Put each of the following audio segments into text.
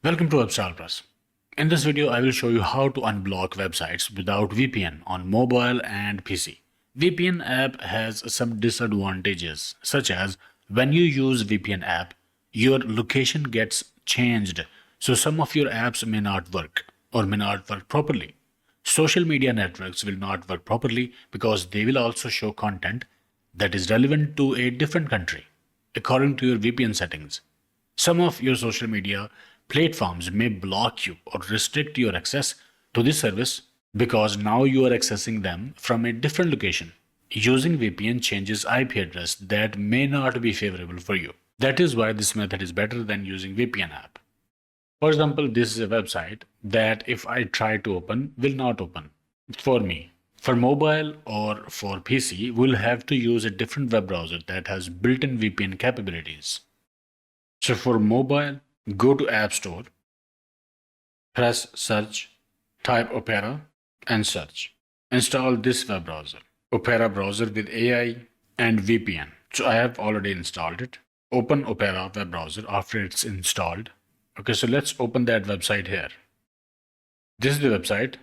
Welcome to Upstyle Plus. In this video, I will show you how to unblock websites without VPN on mobile and PC. VPN app has some disadvantages, such as when you use VPN app, your location gets changed, so some of your apps may not work or may not work properly. Social media networks will not work properly because they will also show content that is relevant to a different country according to your VPN settings. Some of your social media platforms may block you or restrict your access to this service because now you are accessing them from a different location. Using VPN changes IP address that may not be favorable for you. That is why this method is better than using VPN app. For example, this is a website that if I try to open, will not open for me. For mobile or for PC, we'll have to use a different web browser that has built-in VPN capabilities. So for mobile, go to App Store, press search, type Opera and search. Install this web browser, Opera browser with AI and VPN. So I have already installed it. Open Opera web browser after it's installed. Okay, so let's open that website here. This is the website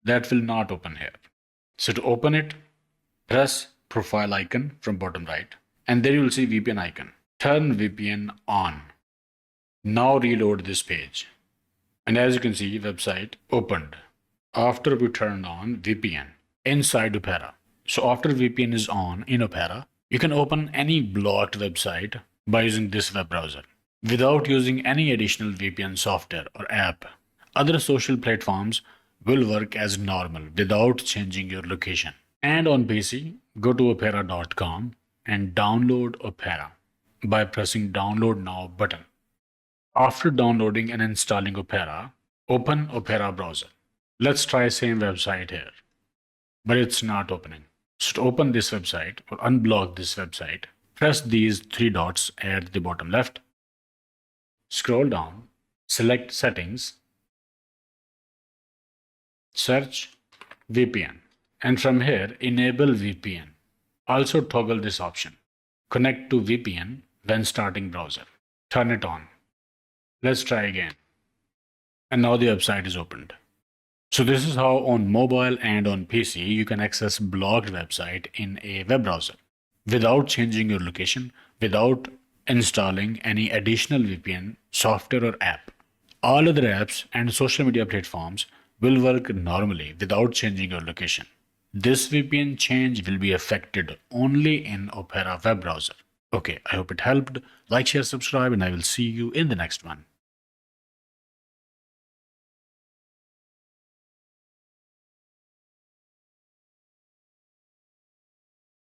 that will not open here. So to open it, press profile icon from bottom right, and there you will see VPN icon. Turn VPN on. Now reload this page. And as you can see, website opened. After we turned on VPN inside Opera. So after VPN is on in Opera, you can open any blocked website by using this web browser without using any additional VPN software or app. Other social platforms will work as normal without changing your location. And on PC, go to opera.com and download Opera by pressing download now button. After downloading and installing Opera, open Opera browser. Let's try same website here, but it's not opening. So to open this website or unblock this website, press these three dots at the bottom left. Scroll down, select settings, search VPN, and from here enable VPN. Also toggle this option, connect to VPN when starting browser. Turn it on. Let's try again. And now the website is opened. So this is how on mobile and on PC you can access blocked website in a web browser without changing your location, without installing any additional VPN software or app. All other apps and social media platforms will work normally without changing your location. This VPN change will be affected only in Opera web browser. Okay, I hope it helped. Like, share, subscribe, and I will see you in the next one.